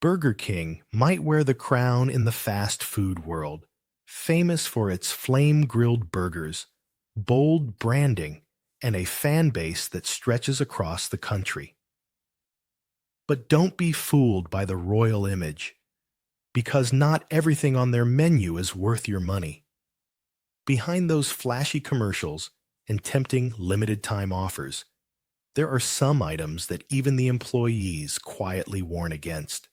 Burger King might wear the crown in the fast food world, famous for its flame-grilled burgers, bold branding, and a fan base that stretches across the country. But don't be fooled by the royal image, because not everything on their menu is worth your money. Behind those flashy commercials and tempting limited-time offers, there are some items that even the employees quietly warn against.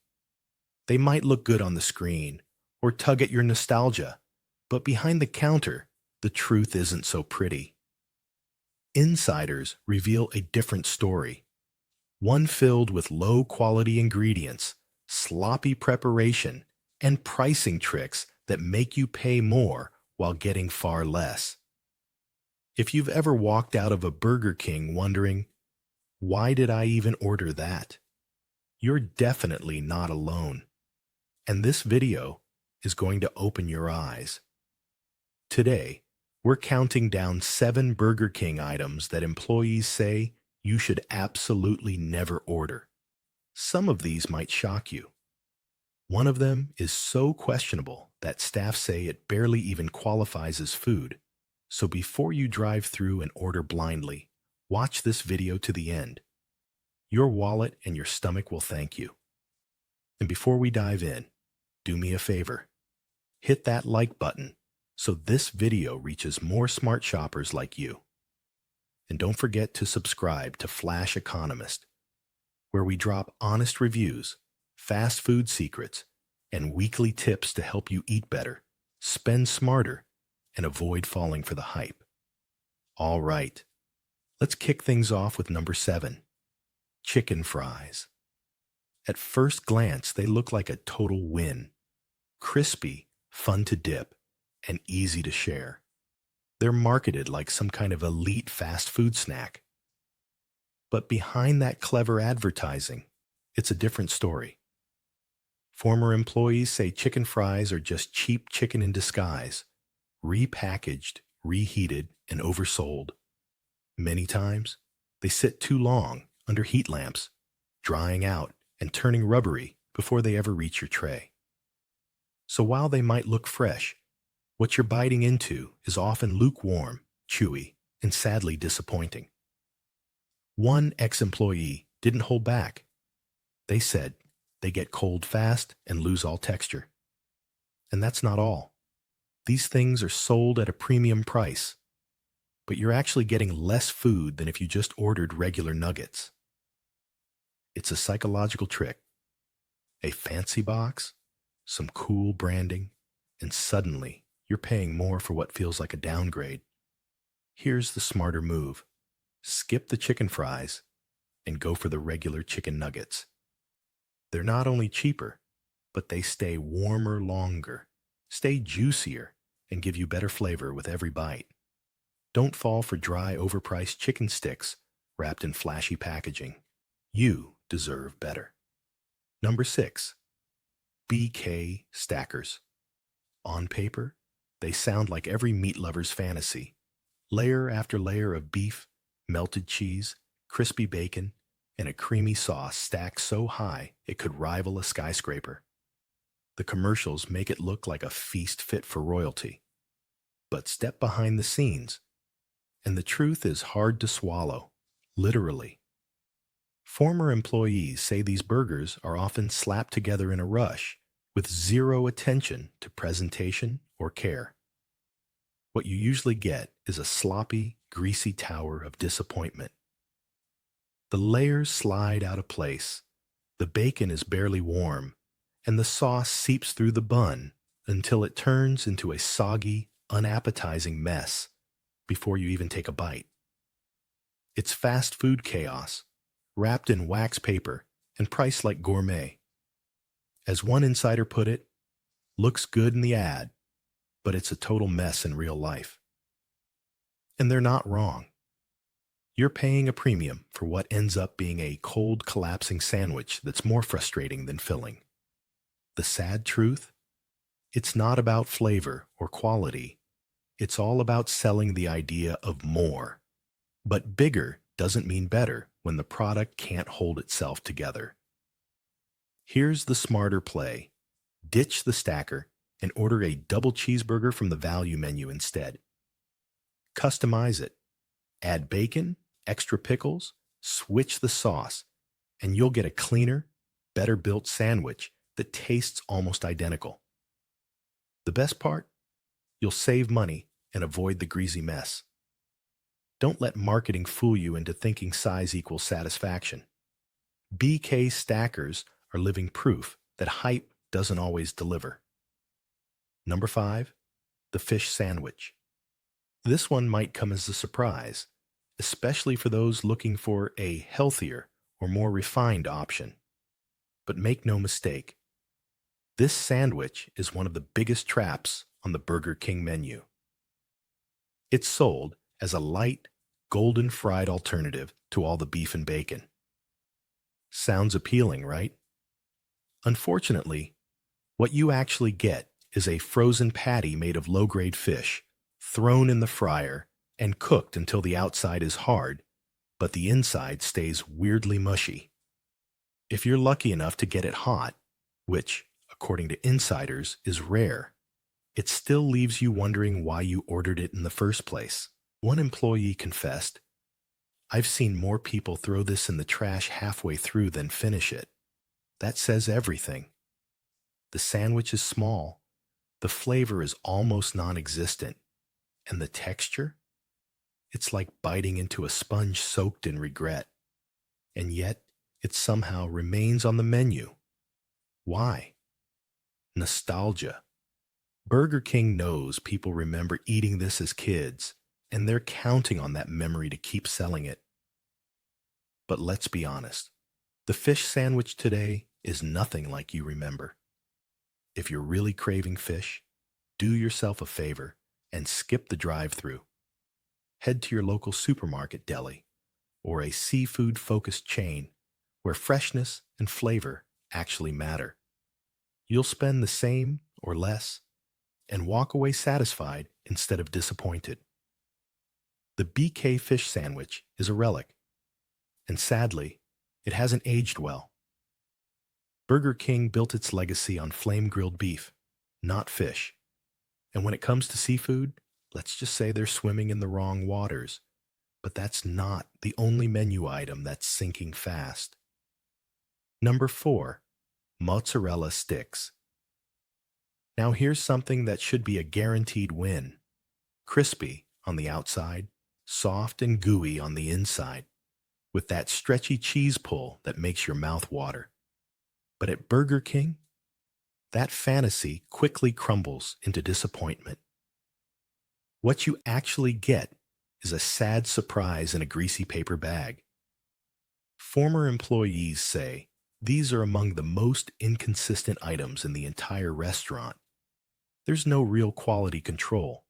They might look good on the screen or tug at your nostalgia, but behind the counter, the truth isn't so pretty. Insiders reveal a different story, one filled with low-quality ingredients, sloppy preparation, and pricing tricks that make you pay more while getting far less. If you've ever walked out of a Burger King wondering, why did I even order that? You're definitely not alone. And this video is going to open your eyes. Today, we're counting down 7 Burger King items that employees say you should absolutely never order. Some of these might shock you. One of them is so questionable that staff say it barely even qualifies as food. So before you drive through and order blindly, watch this video to the end. Your wallet and your stomach will thank you. And before we dive in, do me a favor. Hit that like button so this video reaches more smart shoppers like you. And don't forget to subscribe to Flash Economist, where we drop honest reviews, fast food secrets, and weekly tips to help you eat better, spend smarter, and avoid falling for the hype. All right, let's kick things off with number 7, chicken fries. At first glance, they look like a total win. Crispy, fun to dip, and easy to share. They're marketed like some kind of elite fast food snack. But behind that clever advertising, it's a different story. Former employees say chicken fries are just cheap chicken in disguise, repackaged, reheated, and oversold. Many times, they sit too long under heat lamps, drying out and turning rubbery before they ever reach your tray. So while they might look fresh, what you're biting into is often lukewarm, chewy, and sadly disappointing. One ex-employee didn't hold back. They said they get cold fast and lose all texture. And that's not all. These things are sold at a premium price, but you're actually getting less food than if you just ordered regular nuggets. It's a psychological trick. A fancy box, some cool branding, and suddenly you're paying more for what feels like a downgrade. Here's the smarter move. Skip the chicken fries and go for the regular chicken nuggets. They're not only cheaper, but they stay warmer longer, stay juicier, and give you better flavor with every bite. Don't fall for dry, overpriced chicken sticks wrapped in flashy packaging. You deserve better. Number 6, BK Stackers. On paper, they sound like every meat lover's fantasy. Layer after layer of beef, melted cheese, crispy bacon, and a creamy sauce stacked so high it could rival a skyscraper. The commercials make it look like a feast fit for royalty. But step behind the scenes, and the truth is hard to swallow, literally. Former employees say these burgers are often slapped together in a rush, with zero attention to presentation or care. What you usually get is a sloppy, greasy tower of disappointment. The layers slide out of place, the bacon is barely warm, and the sauce seeps through the bun until it turns into a soggy, unappetizing mess before you even take a bite. It's fast food chaos, wrapped in wax paper and priced like gourmet. As one insider put it, looks good in the ad, but it's a total mess in real life. And they're not wrong. You're paying a premium for what ends up being a cold, collapsing sandwich that's more frustrating than filling. The sad truth? It's not about flavor or quality. It's all about selling the idea of more. But bigger doesn't mean better when the product can't hold itself together. Here's the smarter play. Ditch the stacker and order a double cheeseburger from the value menu instead. Customize it. Add bacon, extra pickles, switch the sauce, and you'll get a cleaner, better built sandwich that tastes almost identical. The best part? You'll save money and avoid the greasy mess. Don't let marketing fool you into thinking size equals satisfaction. BK stackers are living proof that hype doesn't always deliver. Number 5, the fish sandwich. This one might come as a surprise, especially for those looking for a healthier or more refined option. But make no mistake, this sandwich is one of the biggest traps on the Burger King menu. It's sold as a light, golden fried alternative to all the beef and bacon. Sounds appealing, right? Unfortunately, what you actually get is a frozen patty made of low-grade fish, thrown in the fryer and cooked until the outside is hard, but the inside stays weirdly mushy. If you're lucky enough to get it hot, which, according to insiders, is rare, it still leaves you wondering why you ordered it in the first place. One employee confessed, "I've seen more people throw this in the trash halfway through than finish it." That says everything. The sandwich is small, the flavor is almost non-existent, and the texture? It's like biting into a sponge soaked in regret. And yet, it somehow remains on the menu. Why? Nostalgia. Burger King knows people remember eating this as kids, and they're counting on that memory to keep selling it. But let's be honest, the fish sandwich today is nothing like you remember. If you're really craving fish, do yourself a favor and skip the drive-thru. Head to your local supermarket deli or a seafood-focused chain where freshness and flavor actually matter. You'll spend the same or less and walk away satisfied instead of disappointed. The BK fish sandwich is a relic, and sadly, it hasn't aged well. Burger King built its legacy on flame-grilled beef, not fish. And when it comes to seafood, let's just say they're swimming in the wrong waters. But that's not the only menu item that's sinking fast. Number 4, mozzarella sticks. Now here's something that should be a guaranteed win. Crispy on the outside, soft and gooey on the inside, with that stretchy cheese pull that makes your mouth water. But at Burger King, that fantasy quickly crumbles into disappointment. What you actually get is a sad surprise in a greasy paper bag. Former employees say these are among the most inconsistent items in the entire restaurant. There's no real quality control.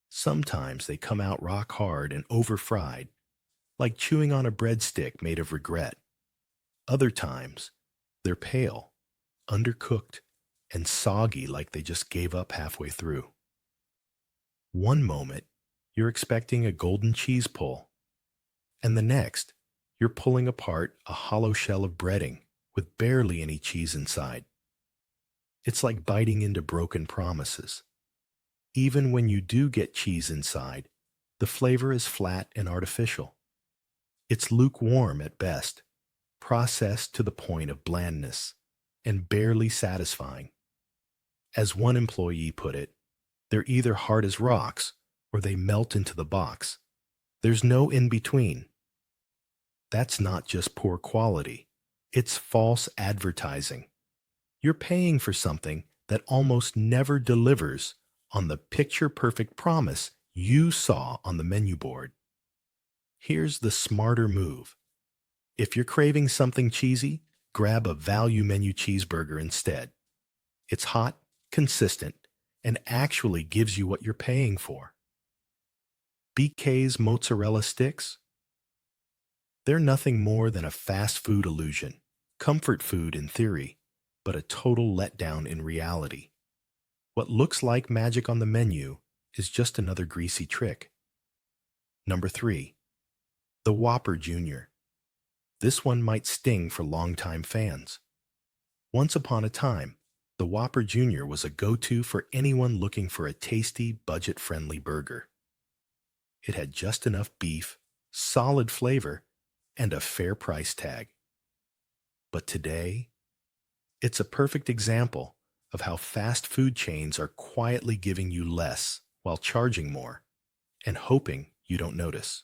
Sometimes they come out rock hard and over-fried, like chewing on a breadstick made of regret. Other times, they're pale, undercooked, and soggy like they just gave up halfway through. One moment, you're expecting a golden cheese pull, and the next, you're pulling apart a hollow shell of breading with barely any cheese inside. It's like biting into broken promises. Even when you do get cheese inside, the flavor is flat and artificial. It's lukewarm at best, processed to the point of blandness, and barely satisfying. As one employee put it, they're either hard as rocks or they melt into the box. There's no in-between. That's not just poor quality, it's false advertising. You're paying for something that almost never delivers on the picture-perfect promise you saw on the menu board. Here's the smarter move. If you're craving something cheesy, grab a value menu cheeseburger instead. It's hot, consistent, and actually gives you what you're paying for. BK's mozzarella sticks? They're nothing more than a fast food illusion, comfort food in theory, but a total letdown in reality. What looks like magic on the menu is just another greasy trick. Number 3, the Whopper Jr. This one might sting for longtime fans. Once upon a time, the Whopper Jr. was a go-to for anyone looking for a tasty, budget-friendly burger. It had just enough beef, solid flavor, and a fair price tag. But today, it's a perfect example of how fast food chains are quietly giving you less while charging more and hoping you don't notice.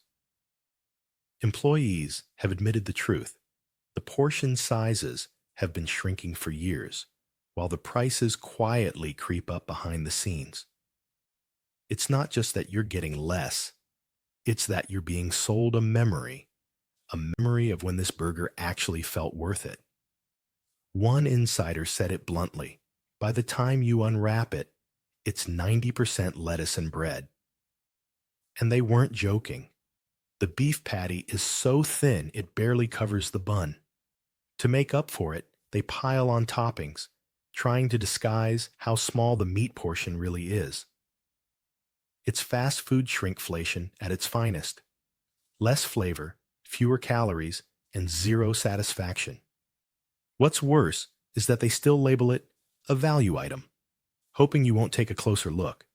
Employees have admitted the truth. The portion sizes have been shrinking for years, while the prices quietly creep up behind the scenes. It's not just that you're getting less, it's that you're being sold a memory of when this burger actually felt worth it. One insider said it bluntly: by the time you unwrap it, it's 90% lettuce and bread. And they weren't joking. The beef patty is so thin it barely covers the bun. To make up for it, they pile on toppings, trying to disguise how small the meat portion really is. It's fast food shrinkflation at its finest. Less flavor, fewer calories, and zero satisfaction. What's worse is that they still label it a value item, hoping you won't take a closer look.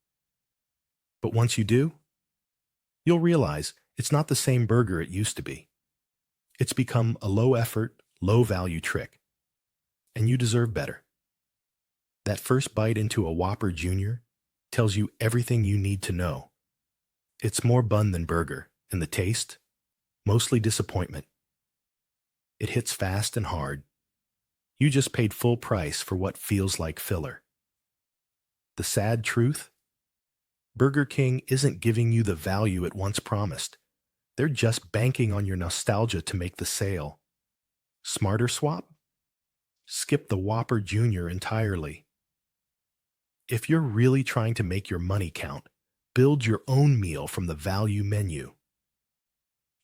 But once you do, you'll realize it's not the same burger it used to be. It's become a low-effort, low-value trick. And you deserve better. That first bite into a Whopper Jr. tells you everything you need to know. It's more bun than burger, and the taste, mostly disappointment. It hits fast and hard. You just paid full price for what feels like filler. The sad truth? Burger King isn't giving you the value it once promised. They're just banking on your nostalgia to make the sale. Smarter swap? Skip the Whopper Jr. entirely. If you're really trying to make your money count, build your own meal from the value menu.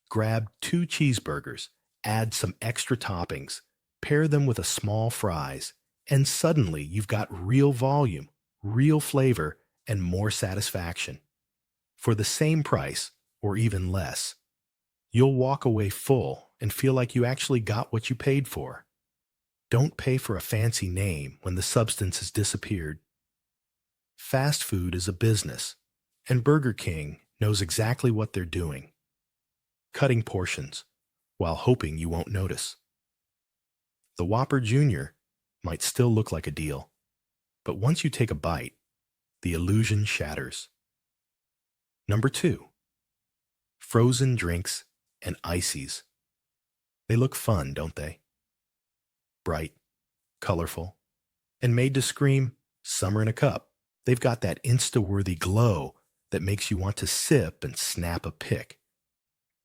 Grab 2 cheeseburgers, add some extra toppings, pair them with a small fries, and suddenly you've got real volume, real flavor, and more satisfaction. For the same price, or even less, you'll walk away full and feel like you actually got what you paid for. Don't pay for a fancy name when the substance has disappeared. Fast food is a business, and Burger King knows exactly what they're doing. Cutting portions, while hoping you won't notice. The Whopper Jr. might still look like a deal, but once you take a bite, the illusion shatters. Number 2. Frozen drinks and ices. They look fun, don't they? Bright, colorful, and made to scream, "Summer in a cup." They've got that Insta-worthy glow that makes you want to sip and snap a pic.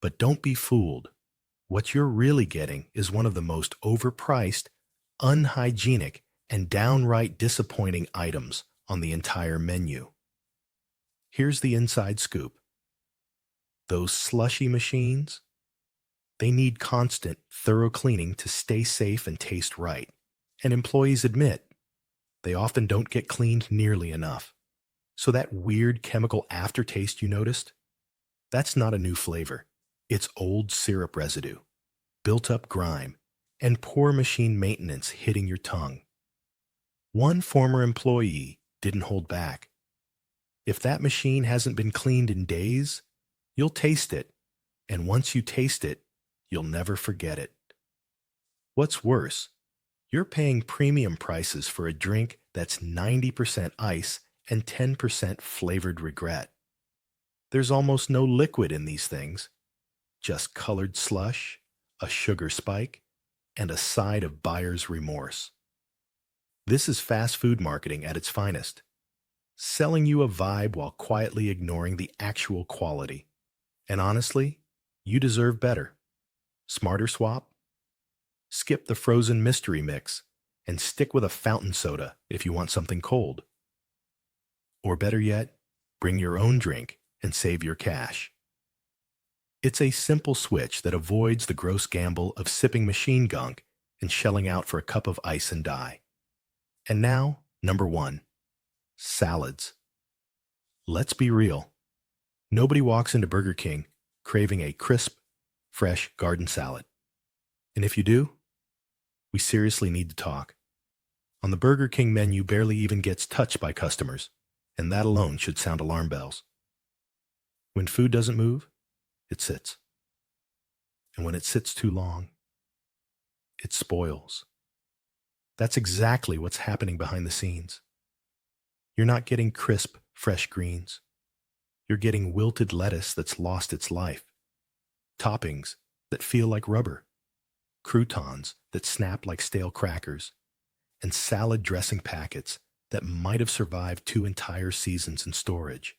But don't be fooled. What you're really getting is one of the most overpriced, unhygienic, and downright disappointing items on the entire menu. Here's the inside scoop. Those slushy machines, they need constant, thorough cleaning to stay safe and taste right. And employees admit they often don't get cleaned nearly enough. So that weird chemical aftertaste you noticed, that's not a new flavor. It's old syrup residue, built-up grime, and poor machine maintenance hitting your tongue. One former employee didn't hold back. If that machine hasn't been cleaned in days, you'll taste it, and once you taste it, you'll never forget it. What's worse, you're paying premium prices for a drink that's 90% ice and 10% flavored regret. There's almost no liquid in these things, just colored slush, a sugar spike, and a side of buyer's remorse. This is fast food marketing at its finest, selling you a vibe while quietly ignoring the actual quality. And honestly, you deserve better. Smarter swap? Skip the frozen mystery mix and stick with a fountain soda if you want something cold. Or better yet, bring your own drink and save your cash. It's a simple switch that avoids the gross gamble of sipping machine gunk and shelling out for a cup of ice and dye. And now, number 1, salads. Let's be real. Nobody walks into Burger King craving a crisp, fresh garden salad. And if you do, we seriously need to talk. On the Burger King menu barely even gets touched by customers, and that alone should sound alarm bells. When food doesn't move, it sits. And when it sits too long, it spoils. That's exactly what's happening behind the scenes. You're not getting crisp, fresh greens. You're getting wilted lettuce that's lost its life, toppings that feel like rubber, croutons that snap like stale crackers, and salad dressing packets that might have survived 2 entire seasons in storage.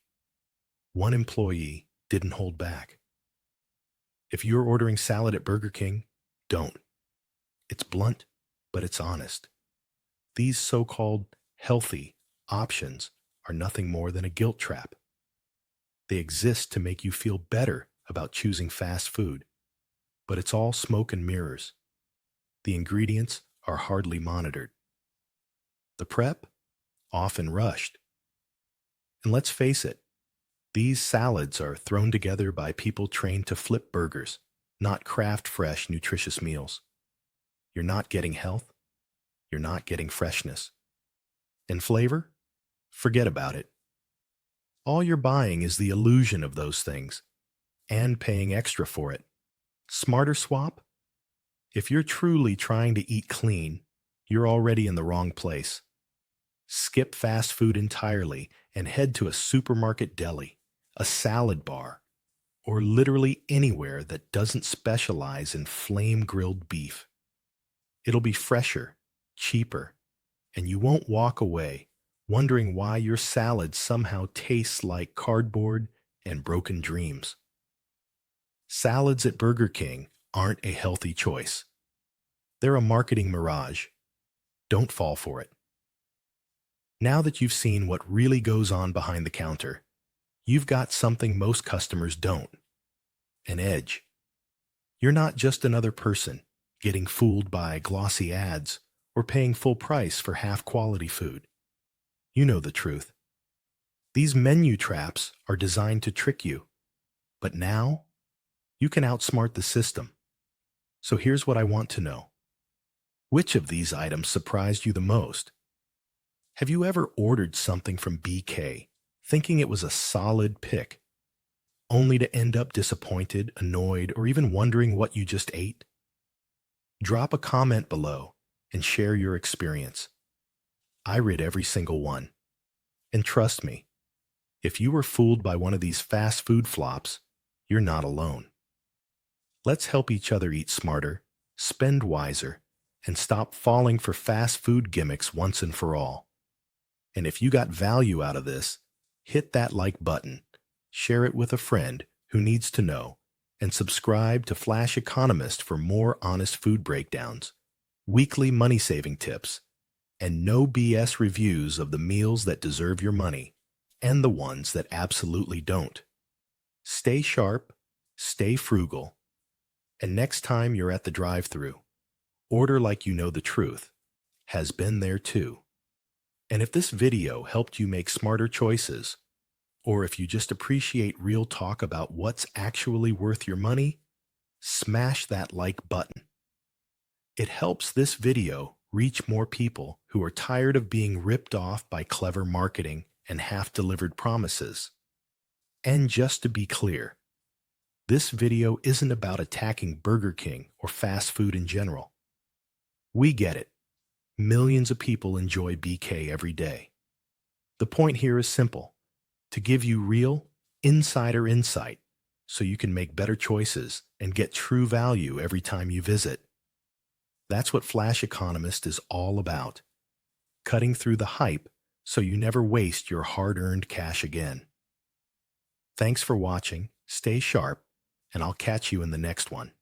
One employee didn't hold back. If you're ordering salad at Burger King, don't. It's blunt, but it's honest. These so-called healthy options are nothing more than a guilt trap. They exist to make you feel better about choosing fast food, but it's all smoke and mirrors. The ingredients are hardly monitored. The prep? Often rushed. And let's face it, these salads are thrown together by people trained to flip burgers, not craft fresh, nutritious meals. You're not getting health. You're not getting freshness. And flavor? Forget about it. All you're buying is the illusion of those things, and paying extra for it. Smarter swap? If you're truly trying to eat clean, you're already in the wrong place. Skip fast food entirely and head to a supermarket deli, a salad bar, or literally anywhere that doesn't specialize in flame-grilled beef. It'll be fresher, cheaper, and you won't walk away wondering why your salad somehow tastes like cardboard and broken dreams. Salads at Burger King aren't a healthy choice. They're a marketing mirage. Don't fall for it. Now that you've seen what really goes on behind the counter, you've got something most customers don't: an edge. You're not just another person getting fooled by glossy ads or paying full price for half-quality food. You know the truth. These menu traps are designed to trick you, but now you can outsmart the system. So here's what I want to know. Which of these items surprised you the most? Have you ever ordered something from BK thinking it was a solid pick, only to end up disappointed, annoyed, or even wondering what you just ate? Drop a comment below and share your experience. I read every single one. And trust me, if you were fooled by one of these fast food flops, you're not alone. Let's help each other eat smarter, spend wiser, and stop falling for fast food gimmicks once and for all. And if you got value out of this, hit that like button, share it with a friend who needs to know, and subscribe to Flash Economist for more honest food breakdowns, weekly money-saving tips, and no BS reviews of the meals that deserve your money and the ones that absolutely don't. Stay sharp, stay frugal, and next time you're at the drive-thru, order like you know the truth. Has been there too. And if this video helped you make smarter choices, or if you just appreciate real talk about what's actually worth your money, smash that like button. It helps this video reach more people who are tired of being ripped off by clever marketing and half-delivered promises. And just to be clear, this video isn't about attacking Burger King or fast food in general. We get it. Millions of people enjoy BK every day. The point here is simple: to give you real, insider insight so you can make better choices and get true value every time you visit. That's what Flash Economist is all about: cutting through the hype so you never waste your hard-earned cash again. Thanks for watching, stay sharp, and I'll catch you in the next one.